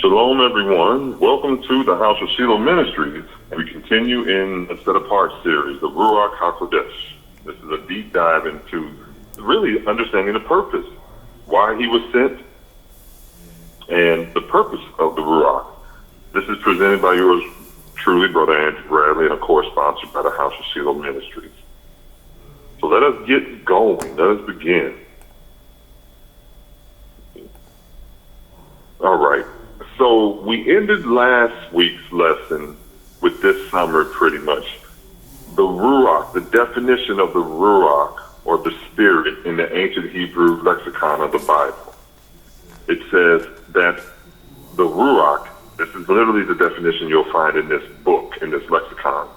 Shalom, everyone. Welcome to the House of Shiloh Ministries. We continue in the Set Apart series, the Ruach HaKodesh. This is a deep dive into really understanding the purpose, why he was sent, and the purpose of the Ruach. This is presented by yours truly, Brother Andrew Bradley, and of course sponsored by the House of Shiloh Ministries. So let us get going. Let us begin. All right. So we ended last week's lesson with this summary pretty much. The Ruach, the definition of the Ruach, or the Spirit, in the ancient Hebrew lexicon of the Bible. It says that the Ruach, this is literally the definition you'll find in this book, in this lexicon.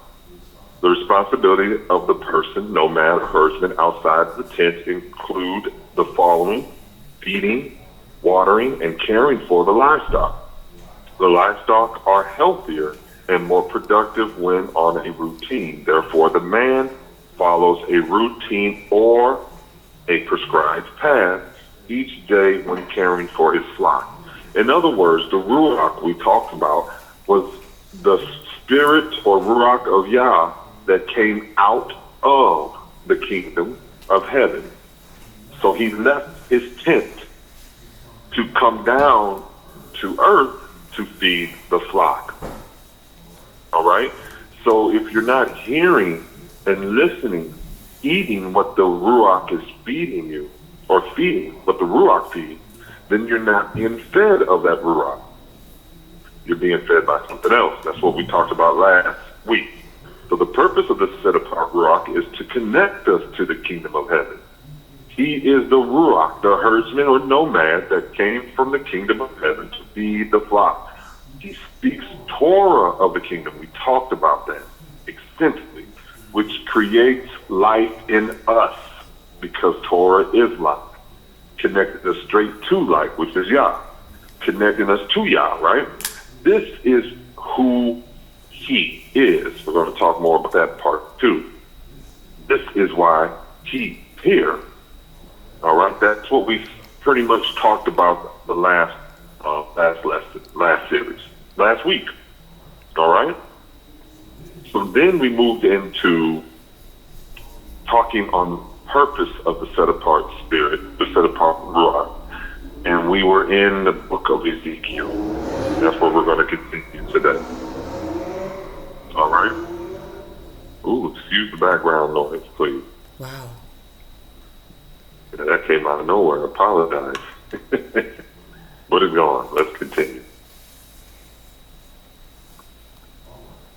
The responsibility of the person, nomad or herdsman, outside the tent include the following: feeding, watering, and caring for the livestock. The livestock are healthier and more productive when on a routine. Therefore, the man follows a routine or a prescribed path each day when caring for his flock. In other words, the Ruach we talked about was the spirit or Ruach of Yah that came out of the kingdom of heaven. So he left his tent to come down to earth to feed the flock. All right? So if you're not hearing and listening, eating what the Ruach is feeding you, or feeding what the Ruach feeds, then you're not being fed of that Ruach. You're being fed by something else. That's what we talked about last week. So the purpose of the Set Apart Ruach is to connect us to the kingdom of heaven. He is the Ruach, the herdsman or nomad that came from the kingdom of heaven to feed the flock. He speaks Torah of the kingdom. We talked about that extensively, which creates life in us because Torah is life. Connecting us straight to life, which is Yah. Connecting us to Yah, right? This is who he is. We're going to talk more about that part too. This is why he's here. All right, that's what we pretty much talked about the last lesson, last series, last week. All right. So then we moved into talking on purpose of the set apart spirit, the set apart Ruach, and we were in the book of Ezekiel. That's where we're going to continue today. All right. Ooh, excuse the background noise, please. Wow. Yeah, that came out of nowhere. I apologize. But it's gone. Let's continue.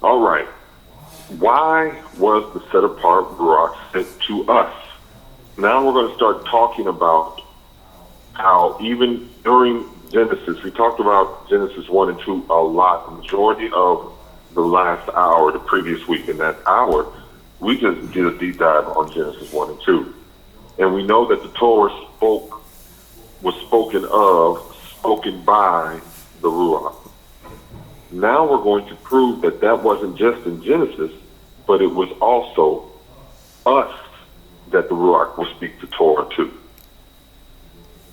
All right. Why was the set apart Ruach sent to us? Now we're going to start talking about how even during Genesis, we talked about Genesis 1 and 2 a lot, the majority of the last hour, the previous week. In that hour, we just did a deep dive on Genesis 1 and 2. And we know that the Torah was spoken by the Ruach. Now we're going to prove that that wasn't just in Genesis, but it was also us that the Ruach will speak to Torah to.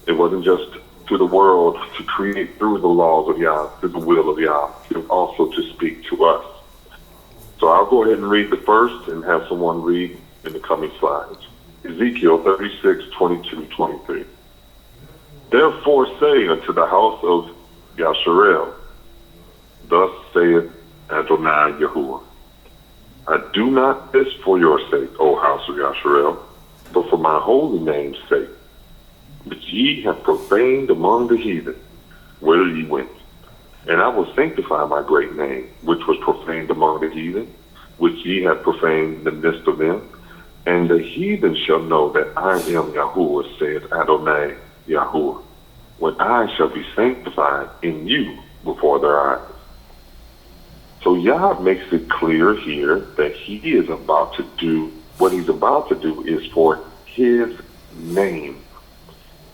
It wasn't just to the world to create through the laws of Yah, through the will of Yah. It was also to speak to us. So I'll go ahead and read the first and have someone read in the coming slides. Ezekiel 36:22-23. Therefore say unto the house of Yasharel, thus saith Adonai Yahuwah, I do not this for your sake, O house of Yasharel, but for my holy name's sake, which ye have profaned among the heathen, whither ye went. And I will sanctify my great name, which was profaned among the heathen, which ye have profaned in the midst of them. And the heathen shall know that I am Yahuwah, saith Adonai Yahuwah, when I shall be sanctified in you before their eyes. So Yah makes it clear here that he is about to do, what he's about to do is for his name.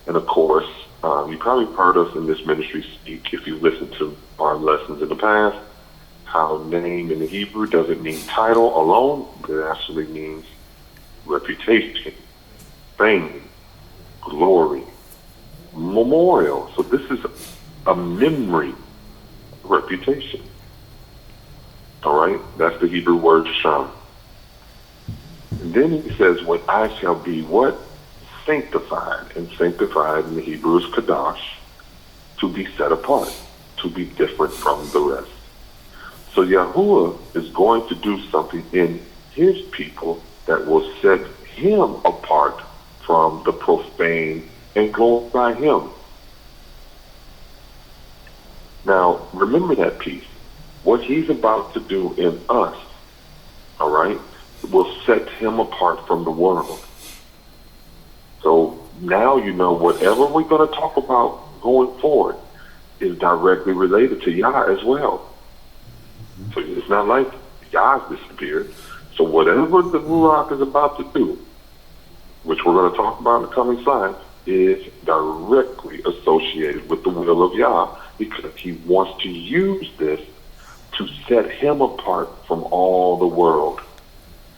And of course, you probably heard us in this ministry speak, if you listened to our lessons in the past, how name in the Hebrew doesn't mean title alone, but it actually means reputation, fame, glory, memorial. So this is a memory reputation. All right? That's the Hebrew word sham. And then he says, when I shall be what? Sanctified. And sanctified in the Hebrew is kadosh, to be set apart, to be different from the rest. So Yahuwah is going to do something in his people that will set him apart from the profane and glorify him. Now, remember that piece. What he's about to do in us, all right, will set him apart from the world. So now you know whatever we're going to talk about going forward is directly related to Yah as well. So it's not like Yah's disappeared. So whatever the Ruach is about to do, which we're going to talk about in the coming slides, is directly associated with the will of Yah, because he wants to use this to set him apart from all the world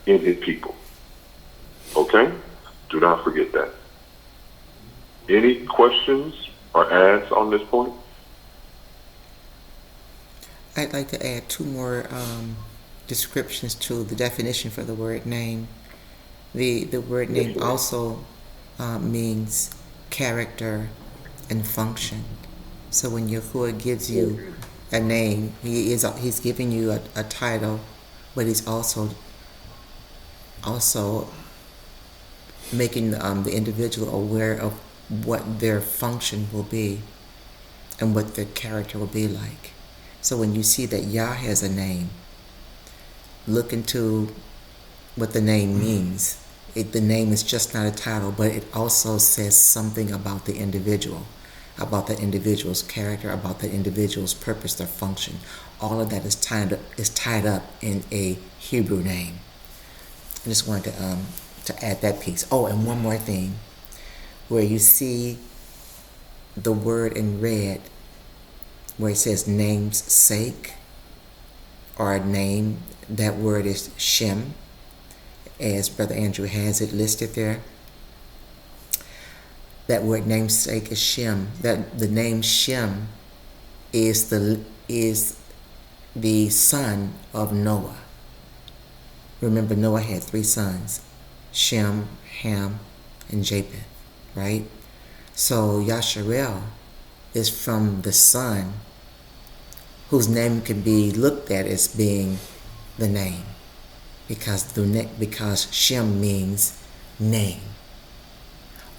in his people. Okay? Do not forget that. Any questions or adds on this point? I'd like to add two more descriptions to the definition for the word name. The word name also means character and function. So when Yahuwah gives you a name, he's giving you a title, but he's also making the individual aware of what their function will be and what their character will be like. So when you see that Yah has a name, look into what the name means. The name is just not a title, but it also says something about the individual, about the individual's character, about the individual's purpose, their function. All of that is tied up in a Hebrew name. I just wanted to add that piece. Oh, and one more thing. Where you see the word in red, where it says name's sake, or a name, that word is Shem, as Brother Andrew has it listed there. That word namesake is Shem. That the name Shem is the son of Noah. Remember, Noah had 3 sons, Shem, Ham, and Japheth, right? So Yasharel is from the son whose name can be looked at as being the name, because Shem means name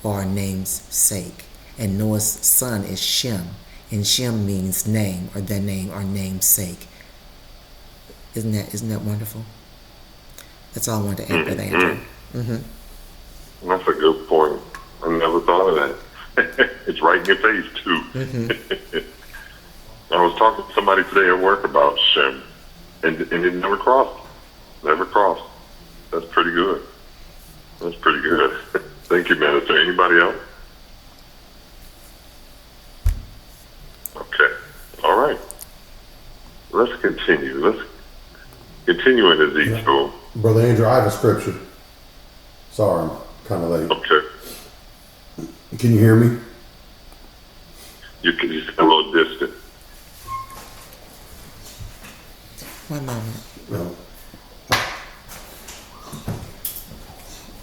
or name's sake, and Noah's son is Shem, and Shem means name or the name or name's sake. Isn't that wonderful? That's all I wanted to add, Brother Andrew. Mm-hmm. That's a good point. I never thought of that. It's right in your face too. Mm-hmm. I was talking to somebody today at work about Shem, and it never crossed. Never crossed. That's pretty good. That's pretty good. Thank you, man. Is there anybody else? Okay. All right. Let's continue. Let's continue in Ezekiel. Yeah. Brother Andrew, I have a scripture. Sorry, I'm kind of late. Okay. Can you hear me? You sound a little distant. One moment. No.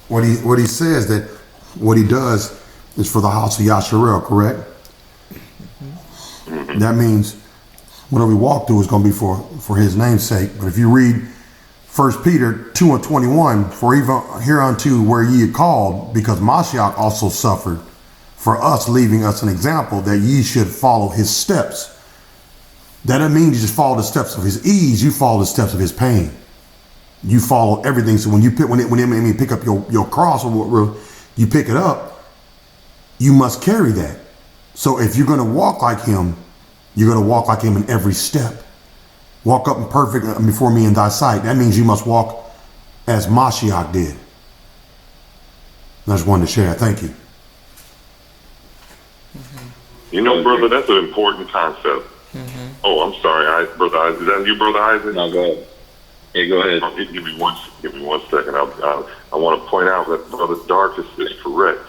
What he says that what he does is for the house of Yasharel, correct? Mm-hmm. That means whatever we walk through is going to be for his name's sake. But if you read 1 Peter 2:21, for even hereunto were ye called, because Mashiach also suffered for us, leaving us an example that ye should follow his steps. That doesn't mean you just follow the steps of his ease, you follow the steps of his pain. You follow everything. So when you pick up your cross, or you pick it up, you must carry that. So if you're going to walk like him, you're going to walk like him in every step. Walk up in perfect before me in thy sight. That means you must walk as Mashiach did. I just wanted to share. Thank you. You know, brother, that's an important concept. Mm-hmm. Oh, I'm sorry, Brother Isaac. Is that you, Brother Isaac? No, go ahead. Yeah, go ahead. Give me one second. I want to point out that Brother Darkus is correct.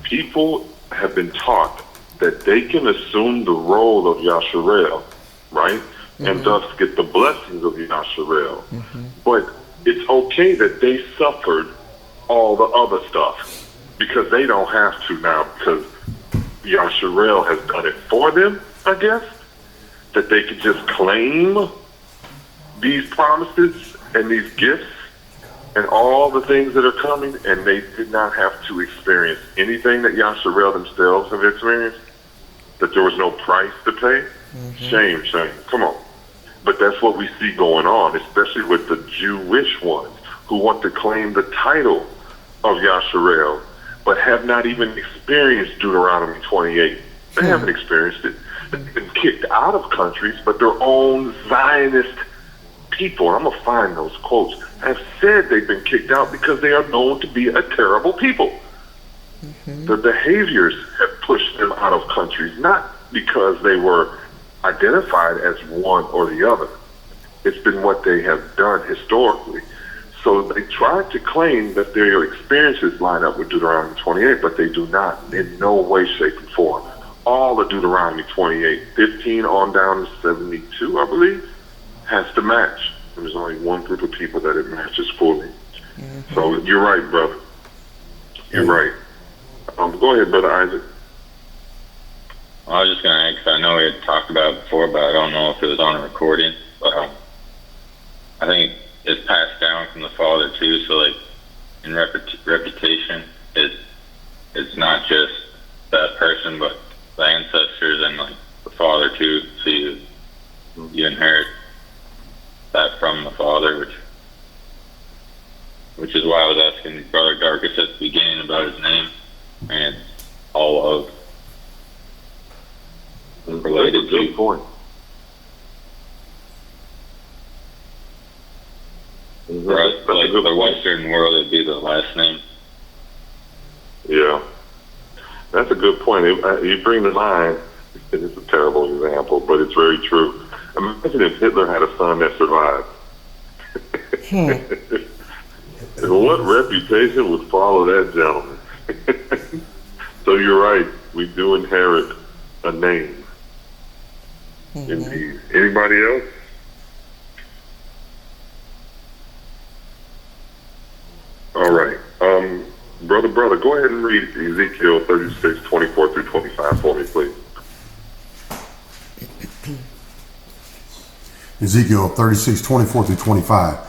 People have been taught that they can assume the role of Yasharel right? And thus get the blessings of Yasharel. But it's okay that they suffered all the other stuff because they don't have to now because Yasharel has done it for them, I guess, that they could just claim these promises and these gifts and all the things that are coming, and they did not have to experience anything that Yasharel themselves have experienced, that there was no price to pay. Shame. Come on. But that's what we see going on, especially with the Jewish ones who want to claim the title of Yasharel, but have not even experienced Deuteronomy 28. They haven't experienced it. They've been kicked out of countries, but their own Zionist people, and I'm going to find those quotes, have said they've been kicked out because they are known to be a terrible people. Their behaviors have pushed them out of countries, not because they were identified as one or the other. It's been what they have done historically. So they try to claim that their experiences line up with Deuteronomy 28, but they do not in no way, shape, or form. All of Deuteronomy 28, 15 on down to 72, I believe, has to match. There's only one group of people that it matches fully. So you're right, brother. You're right. Go ahead, Brother Isaac. I was just going to ask, I know we had talked about it before, but I don't know if it was on a recording, but I think it's passed down from the father too, so like in reputation, it's not just that person, but the ancestors and like the father too, so you inherit that from the father, which is why I was asking Brother Darkus at the beginning about his name, and it's all of related That's a good to. point. Right, like the Western world, it'd be the last name. Yeah, that's a good point. You bring to mind, it's a terrible example, but it's very true. Imagine if Hitler had a son that survived. And what reputation would follow that gentleman? So you're right, we do inherit a name. Indeed. Anybody else? All right. Brother, go ahead and read Ezekiel 36, 24 through 25 for me, please. Ezekiel 36, 24 through 25.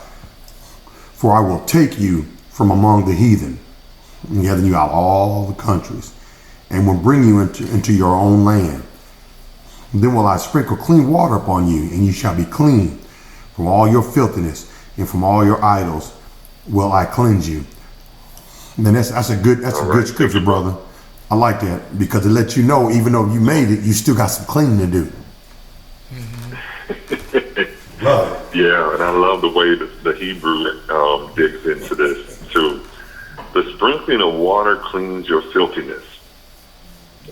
For I will take you from among the heathen, and gather you out of all the countries, and will bring you into your own land. Then will I sprinkle clean water upon you, and you shall be clean. From all your filthiness and from all your idols will I cleanse you. And then that's a good scripture, brother. I like that because it lets you know, even though you made it, you still got some cleaning to do. Love it. Yeah, and I love the way the Hebrew digs into this too. The sprinkling of water cleans your filthiness.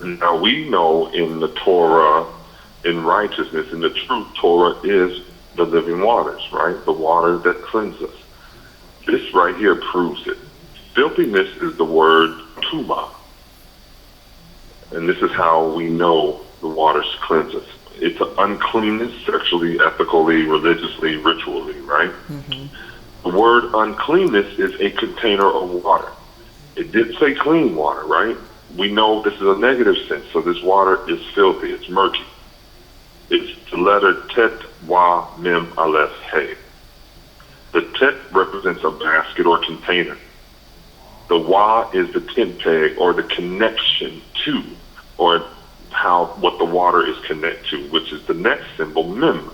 Now we know in the Torah, in righteousness, in the truth, Torah is the living waters, right? The water that cleanses us. This right here proves it. Filthiness is the word tuma. And this is how we know the waters cleanse us. It's an uncleanness, sexually, ethically, religiously, ritually, right? The word uncleanness is a container of water. It did say clean water, right? We know this is a negative sense, so this water is filthy, it's murky. It's the letter Tet, Wa, Mem, Aleph, He. The Tet represents a basket or container. The Wa is the tent peg or the connection to, or what the water is connected to, which is the next symbol, Mem,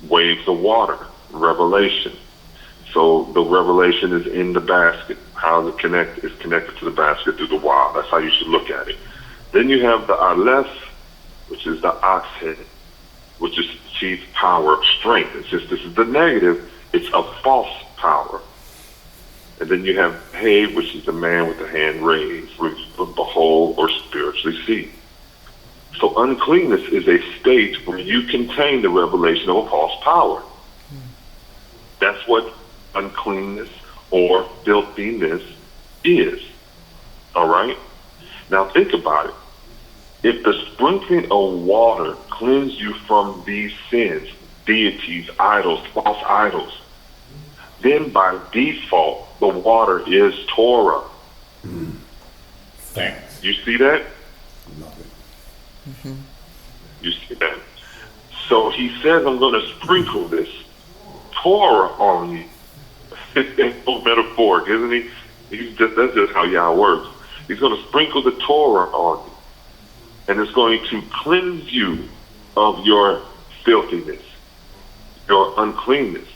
waves of water, revelation. So the revelation is in the basket. How is it connected? It's connected to the basket through the Wa. That's how you should look at it. Then you have the Aleph, which is the ox head, which is chief power, strength. It's just, this is the negative. It's a false power. And then you have He, which is the man with the hand raised, which behold or spiritually see. So uncleanness is a state where you contain the revelation of a false power. That's what uncleanness or filthiness is. All right? Now think about it. If the sprinkling of water cleanse you from these sins, deities, idols, false idols, then by default, the water is Torah. Thanks. You see that? Love it. You see that? So he says, I'm going to sprinkle this Torah on you. It's so metaphoric, isn't he? That's just how Yah works. He's going to sprinkle the Torah on you. And it's going to cleanse you of your filthiness, your uncleanness.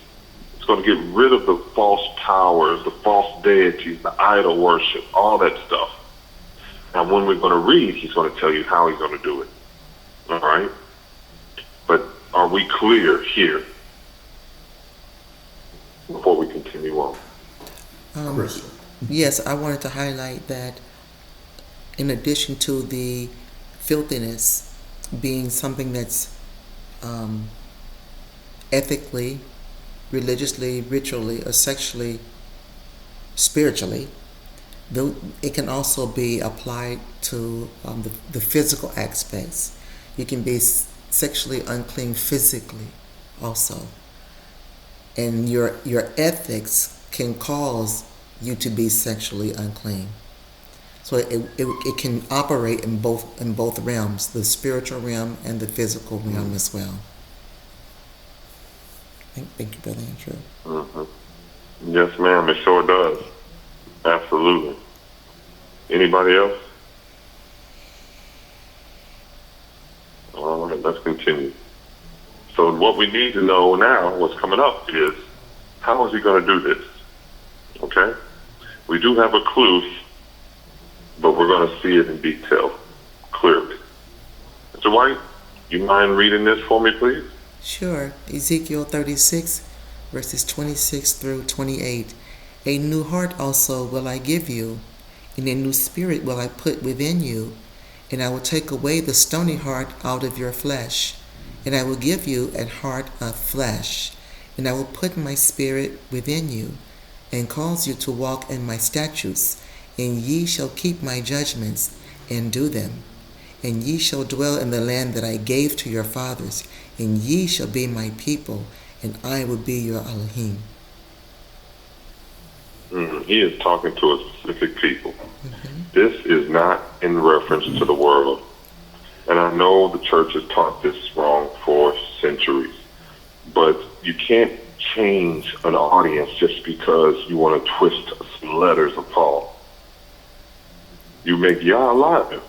It's going to get rid of the false powers, the false deities, the idol worship, all that stuff. Now, when we're going to read, he's going to tell you how he's going to do it. All right? But are we clear here before we continue on? Crystal. Yes, I wanted to highlight that in addition to the filthiness being something that's ethically, religiously, ritually, or sexually, spiritually, though it can also be applied to the physical aspects. You can be sexually unclean physically also. And your ethics can cause you to be sexually unclean. So it can operate in both realms, the spiritual realm and the physical realm as well. Thank you, Brother Andrew. Mm-hmm. Yes, ma'am, it sure does. Absolutely. Anybody else? All right, let's continue. So what we need to know now, what's coming up, is how is he going to do this? Okay? We do have a clue, but we're going to see it in detail, clearly. Mr. White, you mind reading this for me, please? Sure. Ezekiel 36, verses 26 through 28. A new heart also will I give you, and a new spirit will I put within you, and I will take away the stony heart out of your flesh, and I will give you a heart of flesh, and I will put my spirit within you, and cause you to walk in my statutes, and ye shall keep my judgments and do them. And ye shall dwell in the land that I gave to your fathers, and ye shall be my people, and I will be your Elohim. He is talking to a specific people. This is not in reference to the world. And I know the church has taught this wrong for centuries. But you can't change an audience just because you want to twist some letters of Paul. You make Yah alive.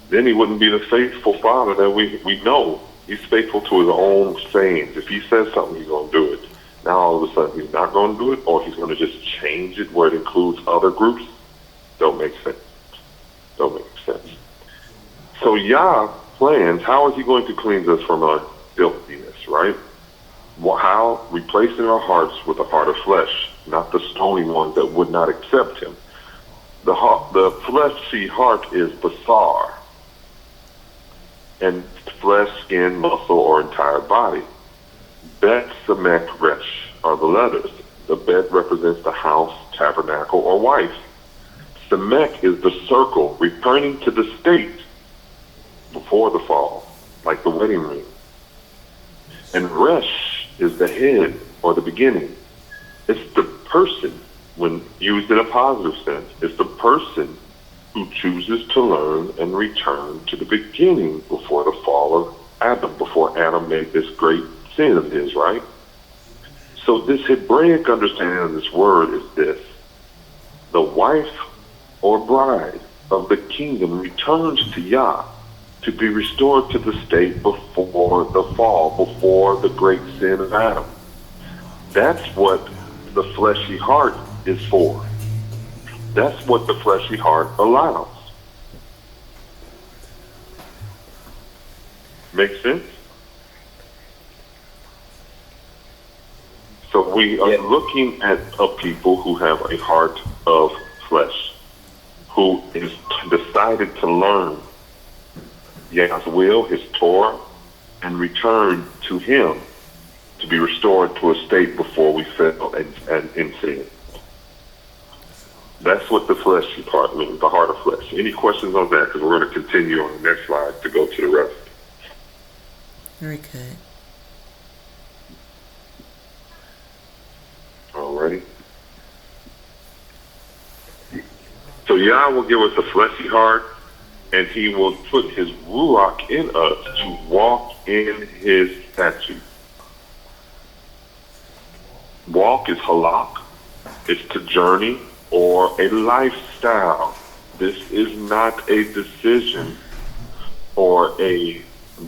Then he wouldn't be the faithful father that we know. He's faithful to his own sayings. If he says something, he's going to do it. Now all of a sudden he's not going to do it, or he's going to just change it where it includes other groups. Don't make sense. Don't make sense. So Yah plans, how is he going to cleanse us from our filthiness, right? Well, how? Replacing our hearts with a heart of flesh, not the stony ones that would not accept him. The fleshy heart is basar, and flesh, skin, muscle, or entire body. Bet, Samek, Resh are the letters. The bet represents the house, tabernacle, or wife. Samek is the circle, returning to the state before the fall, like the wedding ring. And Resh is the head, or the beginning. It's the person, when used in a positive sense, it's the person who chooses to learn and return to the beginning before the fall of Adam, before Adam made this great sin of his, right? So this Hebraic understanding of this word is this: the wife or bride of the kingdom returns to Yah to be restored to the state before the fall, before the great sin of Adam. That's what the fleshy heart is for. That's what the fleshy heart allows. Make sense? So we are looking at a people who have a heart of flesh, who is decided to learn Yah's will, his Torah, and return to him to be restored to a state before we fell and in sin. That's what the fleshy part means, the heart of flesh. Any questions on that? Because we're going to continue on the next slide to go to the rest. Very good. Alrighty. So Yah will give us a fleshy heart, and he will put his Ruach in us to walk in his statutes. Walk is halak. It's to journey or a lifestyle. This is not a decision or a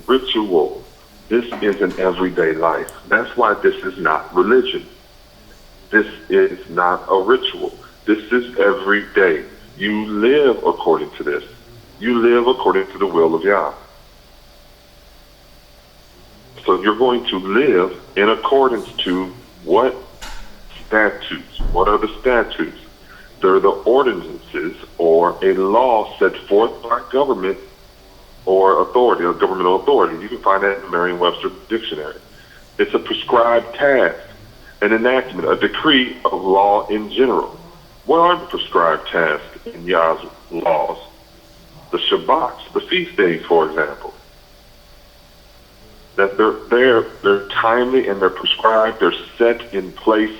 ritual. This is an everyday life. That's why this is not religion. This is not a ritual. This is every day. You live according to this. You live according to the will of Yah. So you're going to live in accordance to what? Statutes. What are the statutes? They're the ordinances or a law set forth by government or authority, or governmental authority. You can find that in the Merriam-Webster dictionary. It's a prescribed task, an enactment, a decree of law in general. What are the prescribed tasks in Yah's laws? The Shabbats, the feast days, for example. That they're timely and they're prescribed, they're set in place.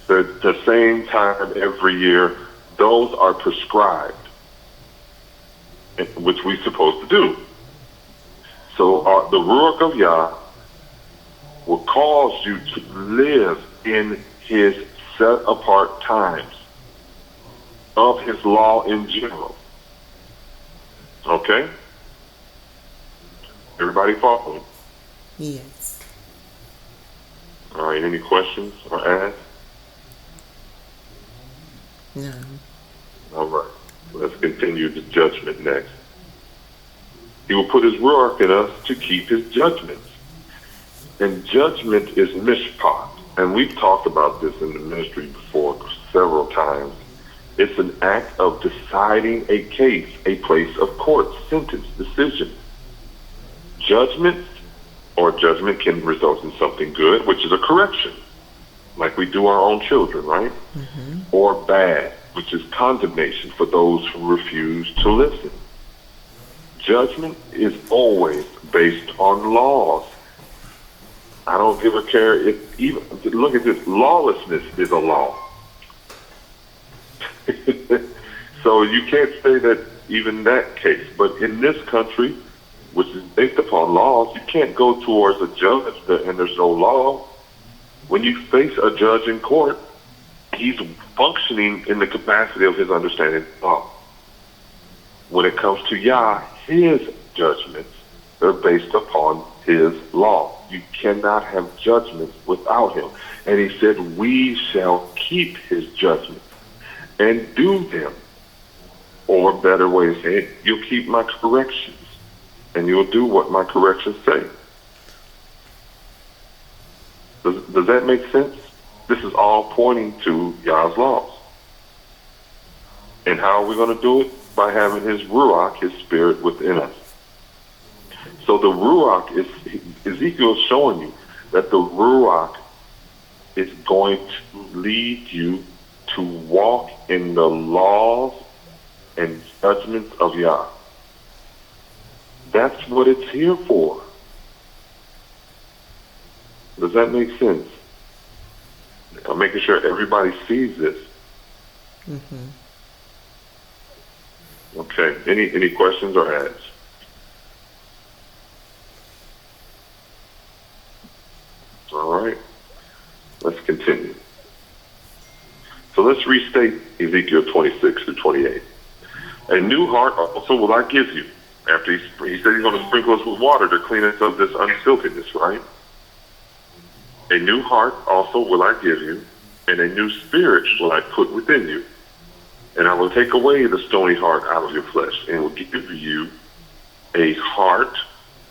They're the same time every year. Those are prescribed, which we're supposed to do. So the Ruach of Yah will cause you to live in his set-apart times of his law in general. Okay? Everybody following? Yes. All right, any questions or asks? No. All right, let's continue the judgment next. He will put his Ruach in us to keep his judgments. And judgment is mishpat. And we've talked about this in the ministry before several times. It's an act of deciding a case, a place of court, sentence, decision. Judgment can result in something good, which is a correction, like we do our own children, right? Mm-hmm. Or bad, which is condemnation for those who refuse to listen. Judgment is always based on laws. I don't give a care if even, look at this, lawlessness is a law. So you can't say that even that case, but in this country, which is based upon laws, you can't go towards a judge and there's no law. When you face a judge in court, he's functioning in the capacity of his understanding of law. When it comes to Yah, his judgments, they're based upon his law. You cannot have judgments without him. And he said, we shall keep his judgments and do them. Or better way of saying, you'll keep my corrections and you'll do what my corrections say. Does that make sense? This is all pointing to Yah's laws. And how are we going to do it? By having his Ruach, his spirit within us. So the Ruach is, Ezekiel is showing you that the Ruach is going to lead you to walk in the laws and judgments of Yah. That's what it's here for. Does that make sense? I'm making sure everybody sees this. Mm-hmm. Okay. Any questions or adds? All right. Let's continue. So let's restate Ezekiel 26 through 28. A new heart also will I give you. After he said he's going to sprinkle us with water to clean us of this unfilthiness, right? A new heart also will I give you, and a new spirit will I put within you. And I will take away the stony heart out of your flesh, and will give you a heart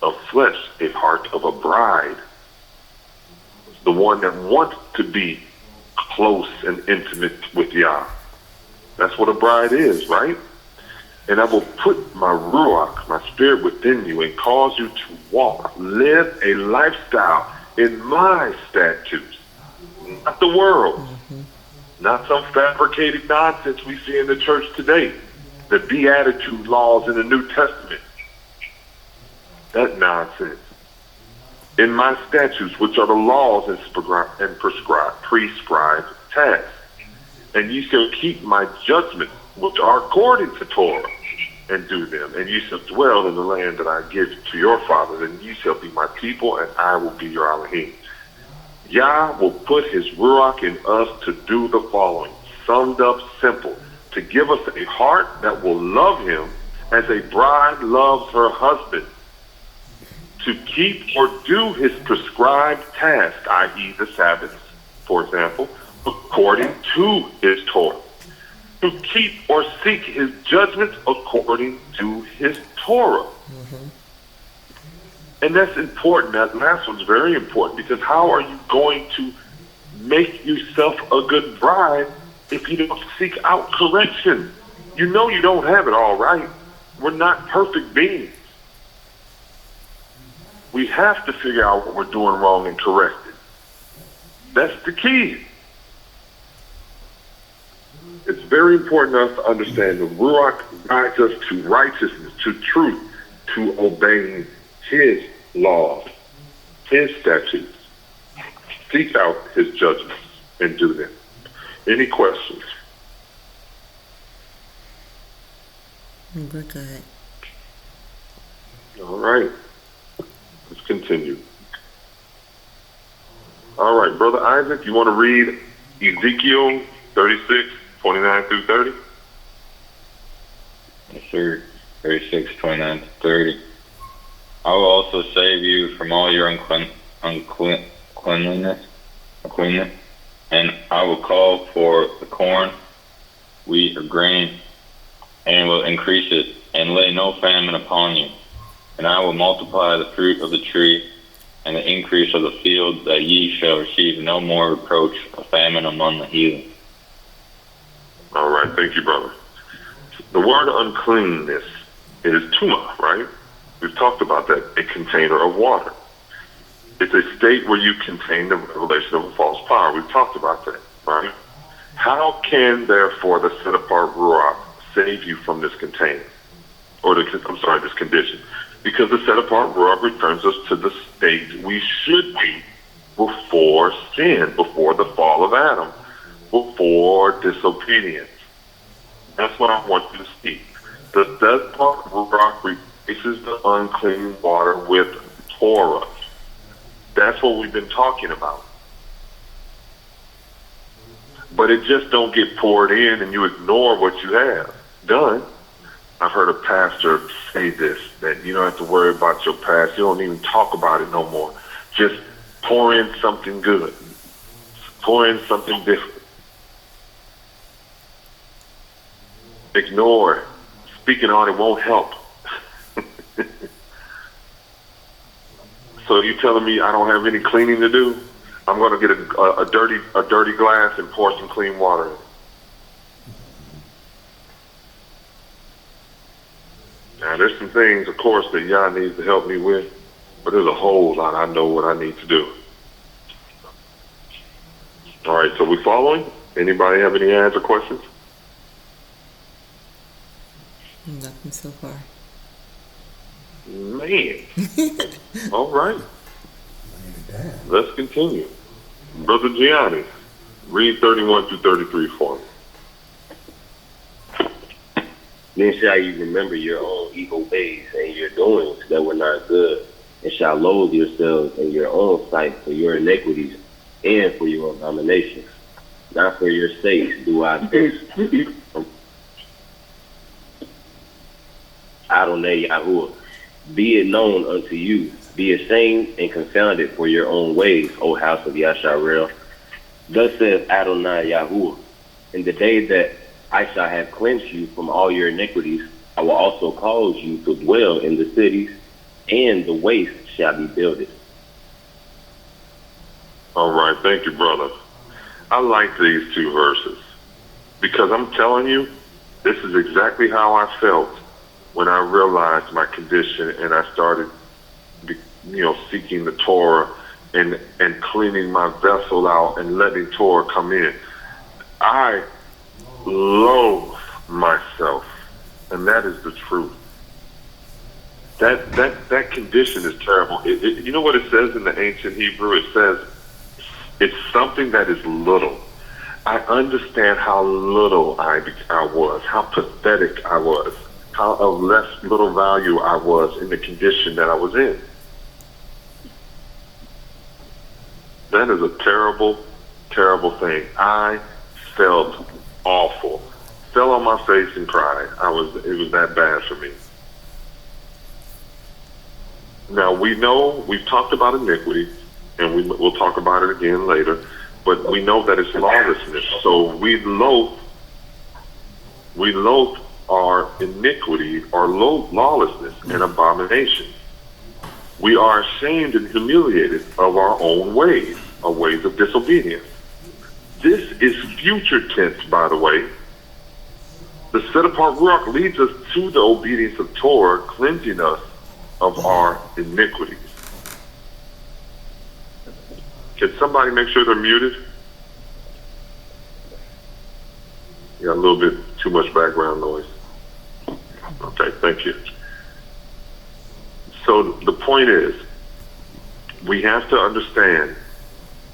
of flesh, a heart of a bride. The one that wants to be close and intimate with Yah. That's what a bride is, right? And I will put my Ruach, my spirit within you, and cause you to walk, live a lifestyle in my statutes, not the world, Not some fabricated nonsense we see in the church today. The Beatitude laws in the New Testament. That nonsense. In my statutes, which are the laws and prescribed tasks. And ye shall keep my judgments, which are according to Torah, and do them. And ye shall dwell in the land that I give to your fathers, and ye shall be my people, and I will be your Elohim. Yah will put his Ruach in us to do the following. Summed up simple. To give us a heart that will love him as a bride loves her husband. To keep or do his prescribed task, i.e. the Sabbath, for example, according to his Torah. To keep or seek his judgments according to his Torah. Mm-hmm. And that's important. That last one's very important, because how are you going to make yourself a good bride if you don't seek out correction? You know you don't have it all right. We're not perfect beings. We have to figure out what we're doing wrong and correct it. That's the key. It's very important for us to understand the Ruach guides us to righteousness, to truth, to obeying his laws, his statutes. Seek out his judgments and do them. Any questions? We're good. All right. Let's continue. All right, Brother Isaac, you want to read Ezekiel 36, 29 through 30? Yes, sir. 36, 29 to 30. I will also save you from all your uncleanness, and I will call for the corn, wheat, or grain, and will increase it, and lay no famine upon you. And I will multiply the fruit of the tree and the increase of the field, that ye shall receive no more reproach of famine among the heathen. All right, thank you, brother. The word uncleanness is tuma, right? We've talked about that, a container of water. It's a state where you contain the revelation of a false power. We've talked about that, right? How can, therefore, the set apart Ruach save you from this container? This condition. Because the set apart Ruach returns us to the state we should be before sin, before the fall of Adam, before disobedience. That's what I want you to see. The set apart Ruach replaces the unclean water with Torah. That's what we've been talking about. But it just don't get poured in and you ignore what you have done. I've heard a pastor say this, that you don't have to worry about your past. You don't even talk about it no more. Just pour in something good. Pour in something different. Ignore it. Speaking on it won't help. So you telling me I don't have any cleaning to do? I'm going to get a dirty glass and pour some clean water in it. Now, there's some things, of course, that Yah needs to help me with, but there's a whole lot I know what I need to do. All right, so we following? Anybody have any answer questions? Nothing so far. Man. All right. Let's continue. Brother Gianni, read 31 through 33 for me. Then shall you remember your own evil ways and your doings that were not good, and shall loathe yourselves in your own sight for your iniquities and for your abominations. Not for your sakes do I this. Adonai YAHUAH, be it known unto you, be ashamed and confounded for your own ways, O house of Yasharel. Thus saith Adonai YAHUAH, in the day that I shall have cleansed you from all your iniquities, I will also cause you to dwell in the cities, and the waste shall be builded. All right, thank you, brother. I like these two verses because I'm telling you, this is exactly how I felt when I realized my condition and I started, seeking the Torah and cleaning my vessel out and letting Torah come in. I loathe myself, and that is the truth. That condition is terrible. You know what it says in the ancient Hebrew? It says it's something that is little. I understand how little I was, how pathetic I was, how of little value I was in the condition that I was in. That is a terrible, terrible thing. I felt awful. Fell on my face and cried. It was that bad for me. Now we know we've talked about iniquity, and we'll talk about it again later. But we know that it's lawlessness. So we loathe our iniquity, our lawlessness, and abomination. We are ashamed and humiliated of our own ways, our ways of disobedience. This is future tense, by the way. The set apart Ruach leads us to the obedience of Torah, cleansing us of our iniquities. Can somebody make sure they're muted? You got a little bit too much background noise. Okay, thank you. So the point is, we have to understand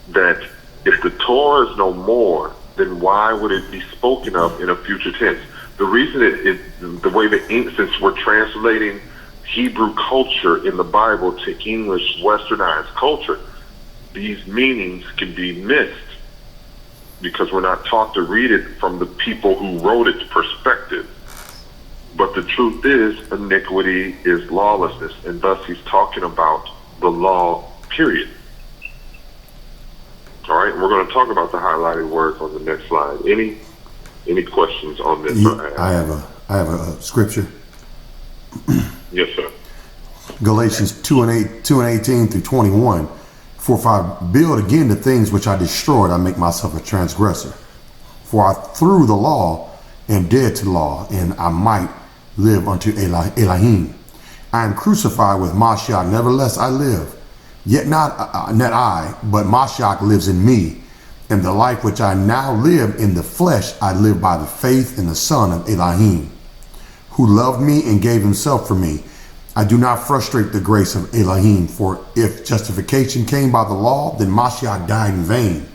that if the Torah is no more, then why would it be spoken of in a future tense? The reason the way since we're translating Hebrew culture in the Bible to English westernized culture, these meanings can be missed because we're not taught to read it from the people who wrote its perspective. But the truth is, iniquity is lawlessness, and thus he's talking about the law, period. All right, and we're going to talk about the highlighted words on the next slide. Any questions on this? I have a scripture. Yes, sir. Galatians 2:18 through 21. For if I build again the things which I destroyed, I make myself a transgressor. For I through the law am dead to law, and I might live unto Elohim. I am crucified with Mashiach, nevertheless I live. Yet not I, but Mashiach lives in me. And the life which I now live in the flesh, I live by the faith in the Son of Elohim, who loved me and gave himself for me. I do not frustrate the grace of Elohim, for if justification came by the law, then Mashiach died in vain.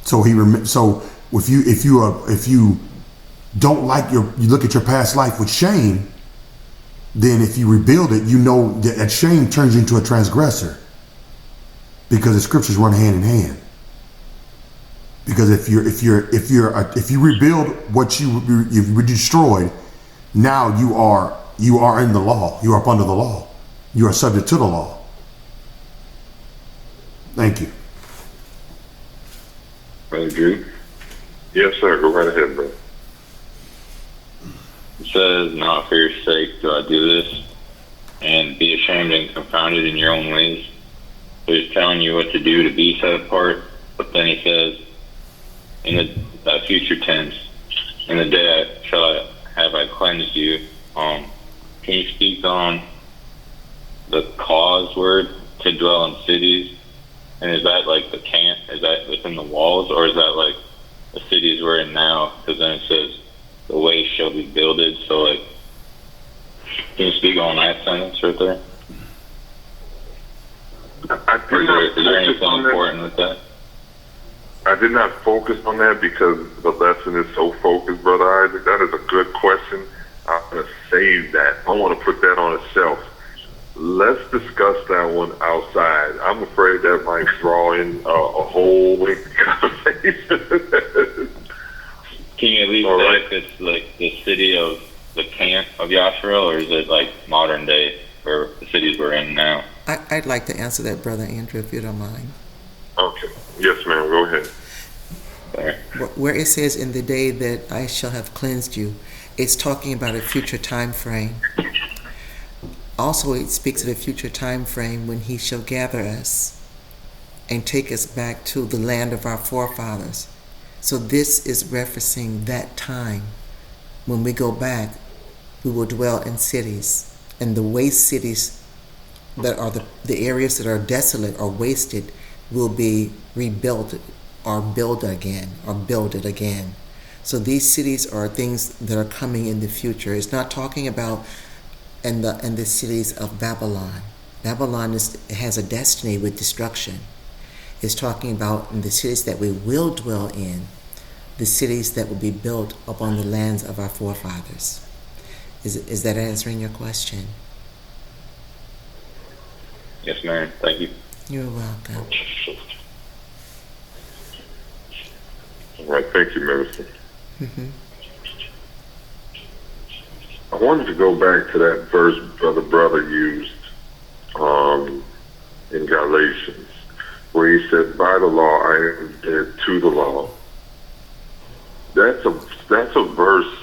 So if you don't like you look at your past life with shame, then if you rebuild it, you know that shame turns you into a transgressor, because the scriptures run hand in hand. Because if you rebuild what you destroyed, now you are in the law. You are up under the law. You are subject to the law. Thank you. Brother Drew? Yes, sir. Go right ahead, bro. It says, not for your sake do I do this, and be ashamed and confounded in your own ways. So he's telling you what to do to be set apart, but then he says, in the future tense, in the day have I cleansed you. Can you speak on the cause word to dwell in cities? And is that like the camp? Is that within the walls? Or is that like the cities we're in now? Because then it says, the way shall be builded. So like, can you speak on that sentence right there? Is there anything important with that? I did not focus on that because the lesson is so focused, Brother Isaac. That is a good question. I'm going to save that. I want to put that on a shelf. Let's discuss that one outside. I'm afraid that might draw in a whole lengthy conversation. Can you at least say if it's like the city of the camp of Yahshua, or is it like modern day or the cities we're in now? I'd like to answer that, Brother Andrew, if you don't mind. Okay. Yes, ma'am. Go ahead. There. Where it says, in the day that I shall have cleansed you, it's talking about a future time frame. Also, it speaks of a future time frame when he shall gather us and take us back to the land of our forefathers. So this is referencing that time. When we go back, we will dwell in cities, and the waste cities that are the areas that are desolate or wasted will be rebuilt or build again or build it again. So these cities are things that are coming in the future. It's not talking about in the cities of Babylon. Babylon has a destiny with destruction. It's talking about in the cities that we will dwell in, the cities that will be built upon the lands of our forefathers. Is that answering your question? Yes, ma'am. Thank you. You're welcome. All right, thank you, Minister. Mm-hmm. I wanted to go back to that verse the brother used in Galatians, where he said, "By the law I am dead to the law." That's a verse.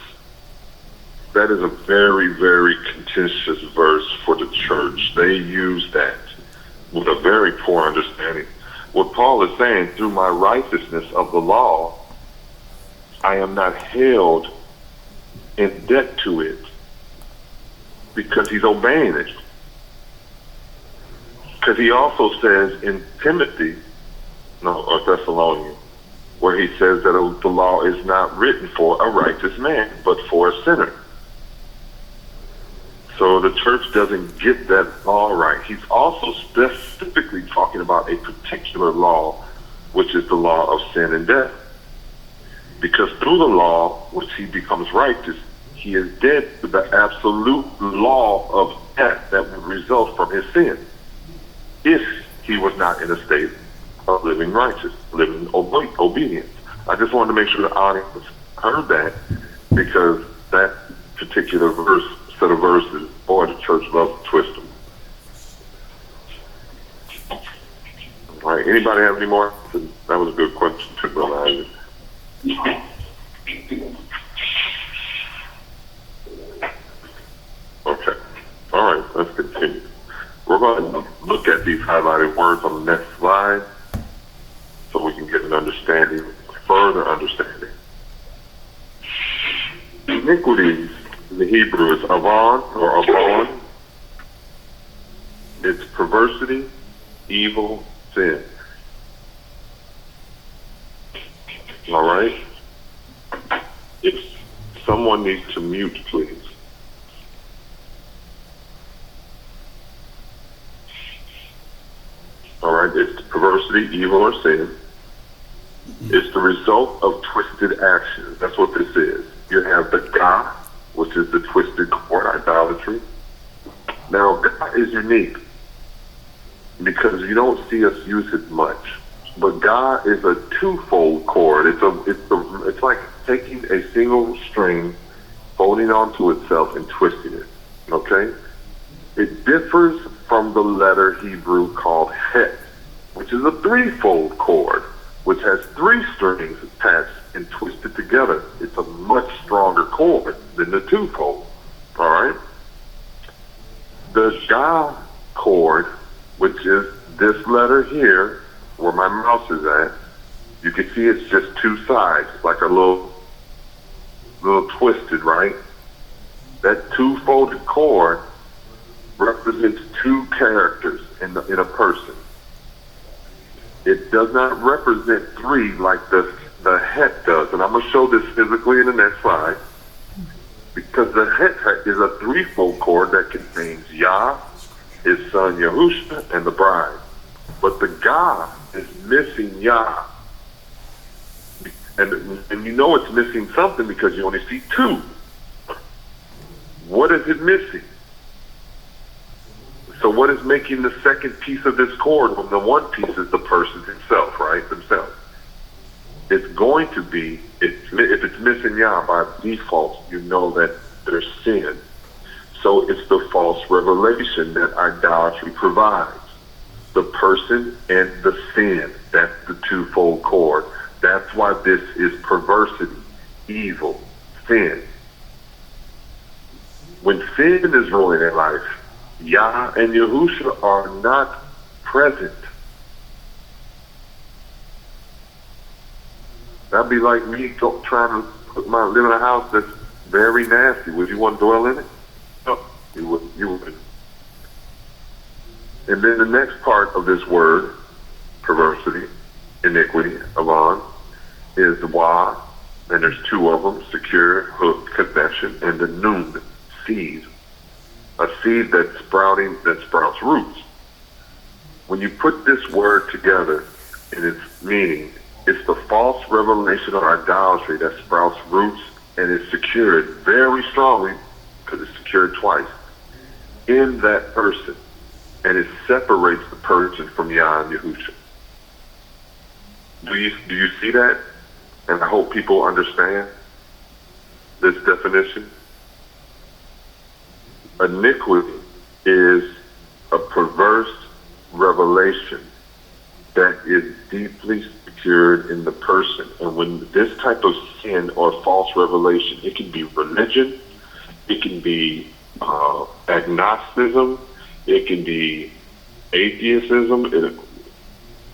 That is a very, very contentious verse for the church. They use that with a very poor understanding. What Paul is saying, through my righteousness of the law, I am not held in debt to it, because he's obeying it. Because he also says in Timothy, or Thessalonians, where he says that the law is not written for a righteous man, but for a sinner. So the church doesn't get that law right. He's also specifically talking about a particular law, which is the law of sin and death. Because through the law, which he becomes righteous, he is dead to the absolute law of death that would result from his sin, if he was not in a state of living righteous, living obedience. I just wanted to make sure the audience heard that, because that particular set of verses, boy, the church loves to twist them. All right, anybody have any more? That was a good question too, Brother Isaac. Okay. All right, let's continue. We're going to look at these highlighted words on the next slide so we can get an understanding, further understanding. Iniquities in the Hebrew is avon or avon. It's perversity, evil, sin. All right? If someone needs to mute, please. All right, it's perversity, evil, or sin. It's the result of twisted actions. That's what this is. You have the Ga, which is the twisted cord, idolatry. Now, Ga is unique because you don't see us use it much. But Ga is a twofold cord. It's like taking a single string, folding onto itself, and twisting it. Okay? It differs from the letter Hebrew called Het, which is a threefold cord, which has three strings attached and twisted together. It's a much stronger cord than the twofold. All right? The Ga cord, which is this letter here, where my mouse is at, you can see it's just two sides, like a little twisted, right? That two-folded cord represents two characters in a person. It does not represent three like the Het does, and I'm going to show this physically in the next slide, because the Het is a threefold cord that contains Yah, his son Yahushua, and the bride. But the Ga is missing Yah. And you know it's missing something because you only see two. What is it missing? So what is making the second piece of this cord when the one piece is the person himself, right? Themselves. It's going to be, if it's missing Yah by default, you know that there's sin. So it's the false revelation that idolatry provides. The person and the sin. That's the twofold cord. That's why this is perversity, evil, sin. When sin is ruling in life, Yah and Yahushua are not present. That'd be like me trying to live in a house that's very nasty. Would you want to dwell in it? No, you wouldn't. You wouldn't. And then the next part of this word, perversity, in iniquity, Avon, is the Wah, and there's two of them, secure, hook, connection, and the Nun, seed. A seed that's sprouting, that sprouts roots. When you put this word together in its meaning, it's the false revelation or idolatry that sprouts roots and is secured very strongly, because it's secured twice, in that person. And it separates the person from Yah and Yahusha. Do you see that? And I hope people understand this definition. Iniquity is a perverse revelation that is deeply secured in the person. And when this type of sin or false revelation, it can be religion, it can be agnosticism, it can be atheism,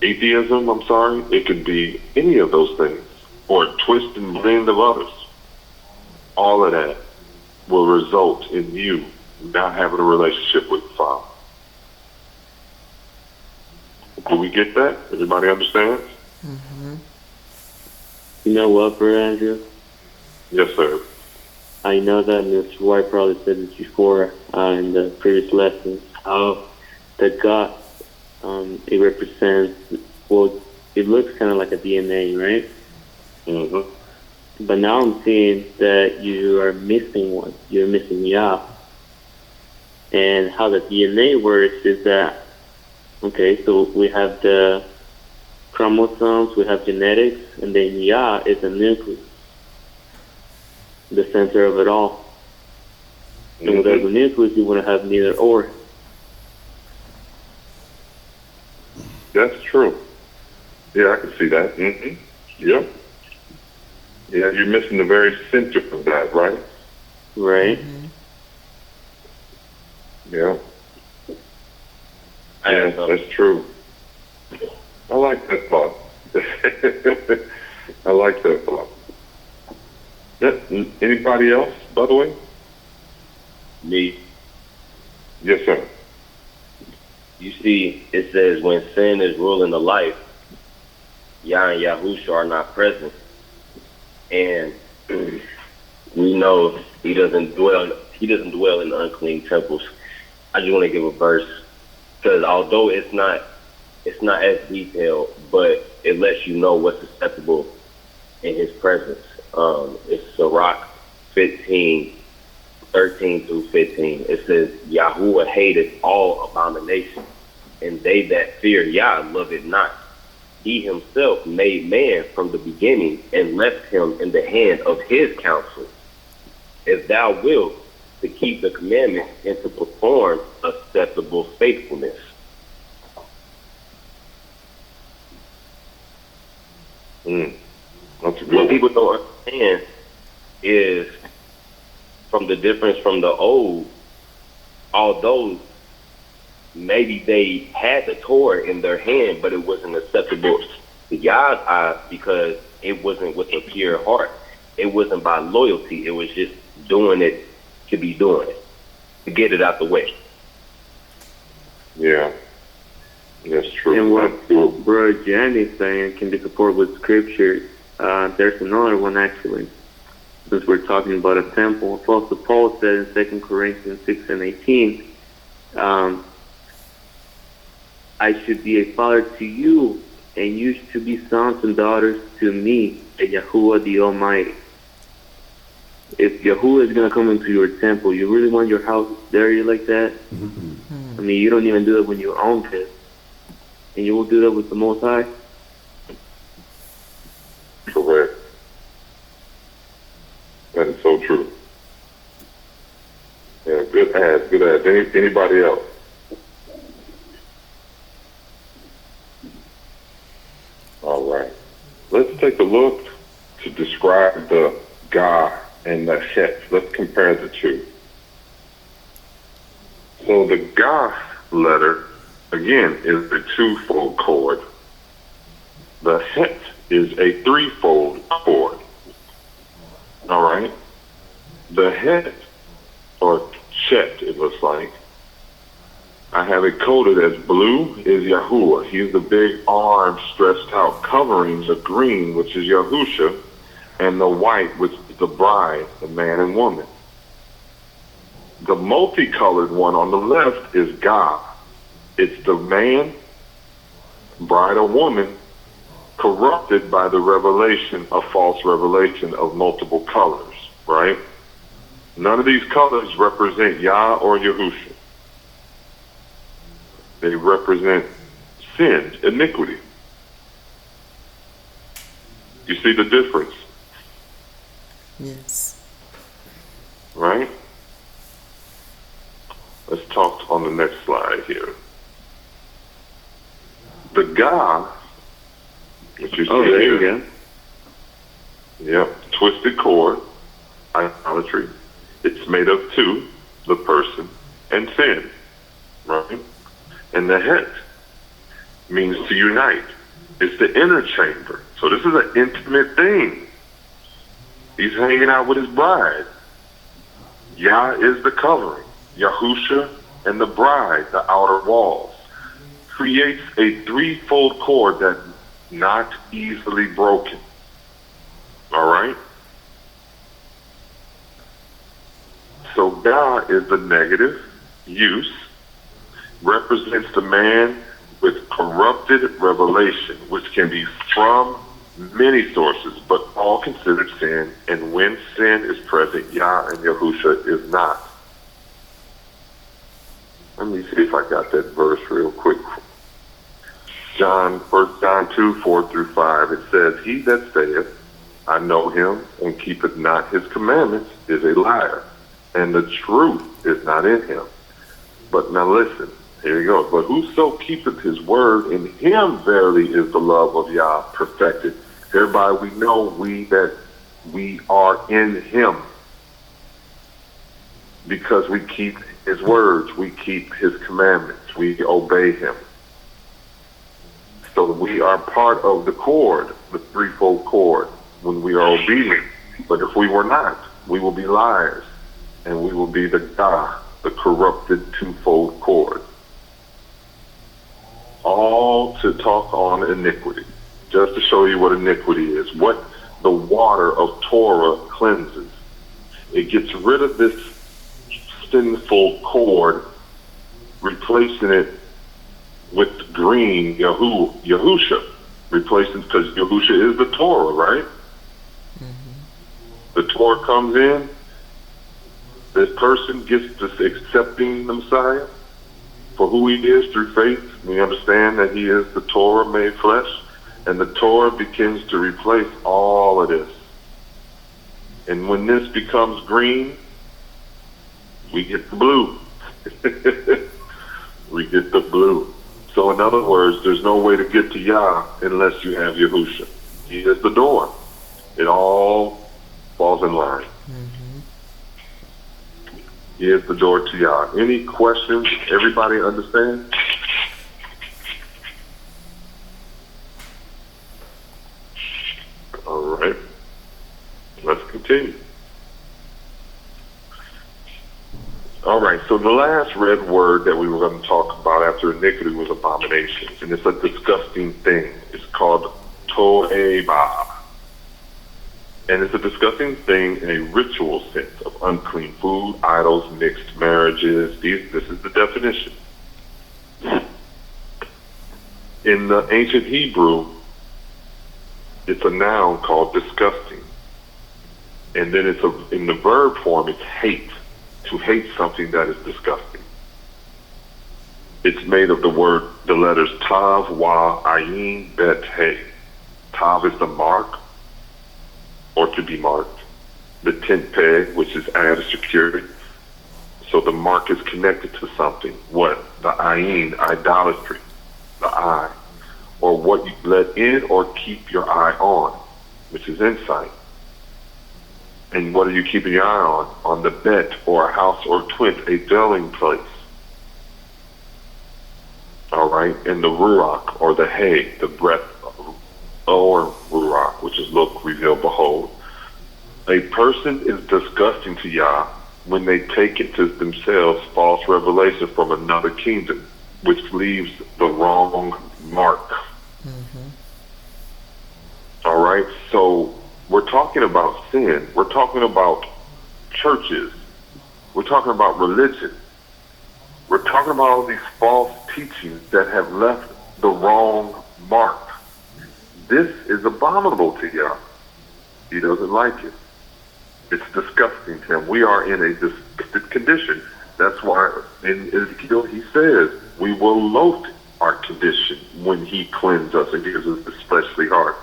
it can be any of those things, or a twist and blend of others. All of that will result in you not having a relationship with the Father. Do we get that? Everybody understands? Mm-hmm. You know what, Brother Andrew? Yes, sir. I know that Mr. White probably said this before in the previous lessons, how the God, it represents, well, it looks kind of like a DNA, right? Mm-hmm. But now I'm seeing that you are missing one. You're missing Yah. And how the DNA works is that, okay, so we have the chromosomes, we have genetics, and then Yah is the nucleus, the center of it all. And without the nucleus, you want to have neither or. That's true. Yeah, I can see that. Mm-hmm. Yep. Yeah, you're missing the very center of that, right? Right. Mm-hmm. Yeah. Yeah, that's true. I like that thought. I like that thought. Anybody else, by the way? Me. Yes, sir. You see, it says when sin is ruling the life, Yah and Yahusha are not present. And we know he doesn't dwell in unclean temples. I just want to give a verse, because although it's not as detailed, but it lets you know what's acceptable in his presence. It's Sirach 15, 13 through 15. It says, Yahuwah hated all abomination, and they that fear Yah love it not. He himself made man from the beginning and left him in the hand of his counsel. If thou wilt, to keep the commandments and to perform acceptable faithfulness. That's a good What one. people don't understand is from the difference from the old, although maybe they had the Torah in their hand, but it wasn't acceptable to Yah's eyes because it wasn't with a pure heart. It wasn't by loyalty. It was just doing it to be doing it, to get it out the way. Yeah. That's true. And what That's true. Brother Jandy's saying can be supported with scripture. There's another one actually. Since we're talking about a temple, Apostle Paul said in 2 Corinthians 6 and 18, I should be a father to you, and you should be sons and daughters to me, Yahuwah the Almighty. If Yahuwah is going to come into your temple, you really want your house dirty like that? Mm-hmm. I mean, you don't even do it when you own it. And you will do that with the Most High? Correct. That is so true. Yeah, good ads, good ads. Anybody else? All right. Let's take a look to describe the Gah and the Het. Let's compare the two. So the Gah letter, again, is a twofold chord. The Het is a threefold chord. All right? The Het, or Chet, it looks like, I have it coded as blue is YAHUAH. He's the big arm stretched out, covering the green, which is Yahusha, and the white, which is the bride, the man and woman. The multicolored one on the left is God. It's the man, bride or woman, corrupted by the revelation, a false revelation of multiple colors, right? None of these colors represent Yah or Yahusha. They represent sin, iniquity. You see the difference? Yes. Right? Let's talk on the next slide here. The God, which you see there here, you go. Yep, twisted cord, idolatry. It's made of two, the person, and sin, right? And the het means to unite. It's the inner chamber. So this is an intimate thing. He's hanging out with his bride. Yah is the covering. Yahusha and the bride, the outer walls. Creates a threefold cord that's not easily broken. All right? So God is the negative use, represents the man with corrupted revelation, which can be from many sources, but all considered sin. And when sin is present, Yah and Yahusha is not. Let me see if I got that verse real quick. 1 John 2, 4 through 5, it says, He that saith, I know him, and keepeth not his commandments, is a liar, and the truth is not in him. But now listen, here he goes. But whoso keepeth his word, in him verily is the love of Yah perfected. Thereby we know that we are in him, because we keep his words, we keep his commandments, we obey him. So we are part of the cord, the threefold cord, when we are obedient. But if we were not, we will be liars, and we will be the God, the corrupted twofold cord. All to talk on iniquity, just to show you what iniquity is, what the water of Torah cleanses. It gets rid of this sinful cord, replacing it with green Yahusha, replacing, because Yahusha is the Torah, right? The Torah comes in, this person gets this accepting the Messiah for who he is through faith. We understand that he is the Torah made flesh, and the Torah begins to replace all of this. And when this becomes green, we get the blue. We get the blue. So in other words, there's no way to get to Yah unless you have Yahusha. He is the door. It all falls in line. He is the door to Yah. Any questions? Everybody understand? All right. Let's continue. All right, so the last red word that we were going to talk about after iniquity was abominations, and it's a disgusting thing. It's called Torah. And it's a disgusting thing in a ritual sense of unclean food, idols, mixed marriages. This is the definition. In the ancient Hebrew, it's a noun called disgusting. And then in the verb form, it's hate. To hate something that is disgusting. It's made of the letters Tav, Wa, Ayin, Bet, He. Tav is the mark, or to be marked. The tent peg, which is added security. So the mark is connected to something. What? The Ayin, idolatry. The eye. Or what you let in or keep your eye on, which is insight. And what are you keeping your eye on? On the bet, or a house or twint, a dwelling place. All right, and the ruach, or the hay, the breath, or ruach, which is look, reveal, behold. A person is disgusting to Yah when they take into themselves false revelation from another kingdom, which leaves the wrong mark. All right? So we're talking about sin. We're talking about churches. We're talking about religion. We're talking about all these false teachings that have left the wrong mark. This is abominable to Yah. He doesn't like it. It's disgusting to him. We are in a disgusted condition. That's why in Ezekiel he says we will loathe our condition when he cleanses us and gives us this fleshly heart.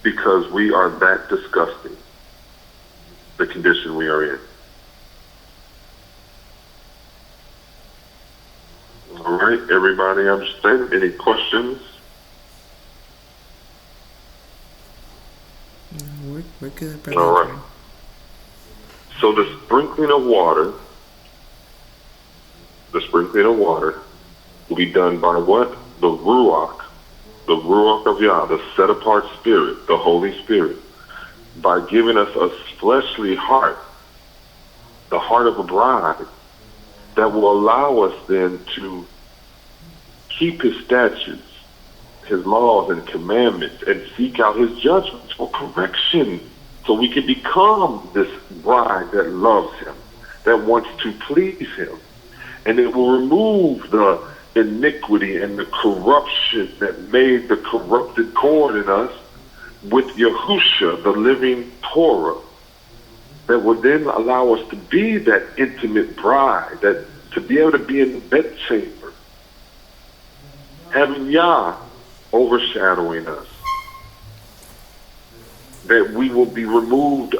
Because we are that disgusting, the condition we are in. All right, everybody understand? Any questions? No, we're good, brother. All right. So the sprinkling of water will be done by what? The Ruach of Yah, the set apart spirit, the Holy Spirit, by giving us a fleshly heart, the heart of a bride, that will allow us then to keep his statutes, his laws and commandments, and seek out his judgments for correction, so we can become this bride that loves him, that wants to please him. And it will remove the iniquity and the corruption that made the corrupted cord in us with Yahushua, the living Torah, that will then allow us to be that intimate bride, that to be able to be in the bedchamber, having Yah overshadowing us, that we will be removed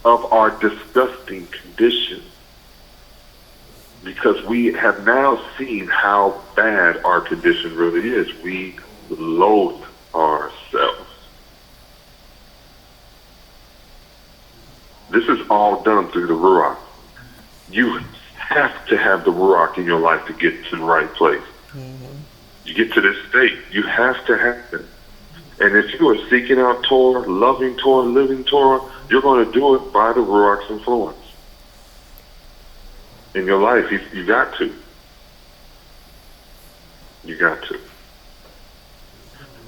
of our disgusting condition, because we have now seen how bad our condition really is. We loathe ourselves. This is all done through the Ruach. You have to have the Ruach in your life to get to the right place. You get to this state, you have to have it. And if you are seeking out Torah, loving Torah, living Torah, you're going to do it by the Ruach's influence. In your life, you got to. You got to.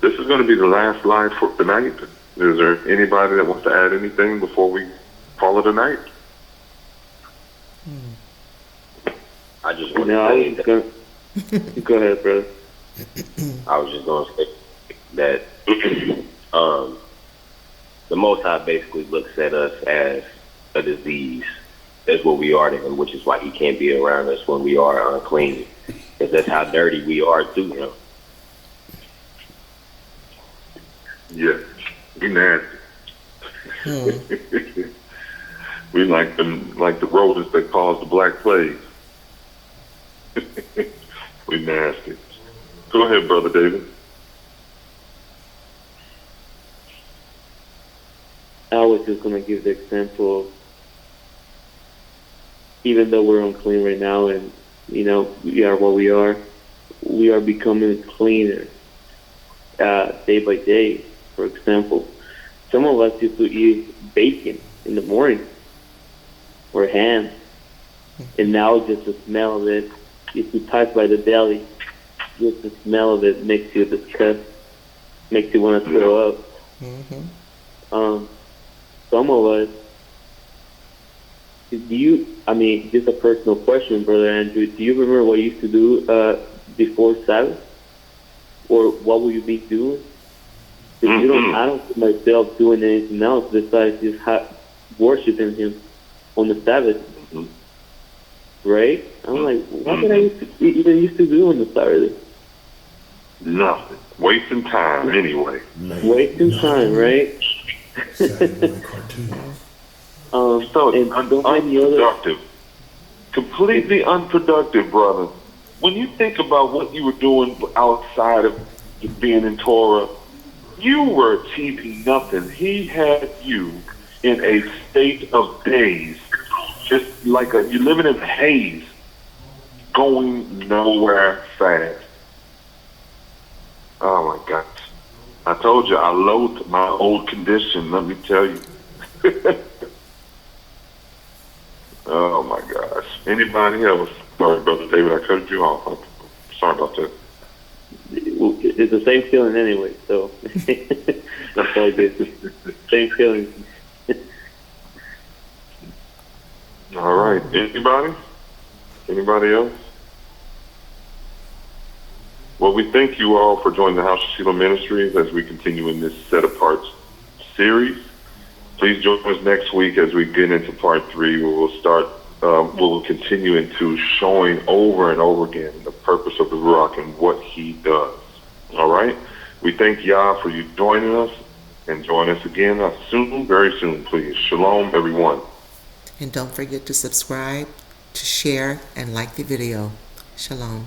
This is going to be the last slide for tonight. Is there anybody that wants to add anything before we call it a night? I just want to say Go ahead, brother. I was just going to say that the Most High basically looks at us as a disease. That's what we are to him, which is why he can't be around us when we are unclean. Because that's how dirty we are to him. Yeah, we nasty. We like the rodents that caused the Black Plague. We nasty. Go ahead, Brother David. I was just going to give the example of, even though we're unclean right now and, we are what we are becoming cleaner day by day. For example, some of us used to eat bacon in the morning or ham, and now just the smell of it, if you pass by the deli, just the smell of it makes you disgust, makes you want to throw up. Some of us, just a personal question, Brother Andrew, do you remember what you used to do before Sabbath? Or what will you be doing? Because I don't see myself doing anything else besides just worshiping him on the Sabbath. Right? I'm like, what did I even used to do on the Saturday? Nothing. Wasting time anyway. Wasting time, right? Saturday night cartoon. So and unproductive. Completely unproductive, brother. When you think about what you were doing outside of being in Torah, you were achieving nothing. He had you in a state of daze, just like you're living in a haze, going nowhere fast. Oh my gosh. I told you I loathed my old condition, let me tell you. Oh my gosh. Anybody else? Sorry, Brother David, I cut you off. I'm sorry about that. It's the same feeling anyway, so that's all good. Same feeling. All right. Anybody? Anybody else? Well, we thank you all for joining the House of Shiloh Ministries as we continue in this Set Apart series. Please join us next week as we get into part 3, where we'll continue into showing over and over again the purpose of the Ruach and what he does. All right? We thank Yah for you joining us, and join us again soon, very soon, please. Shalom, everyone. And don't forget to subscribe, to share, and like the video. Shalom.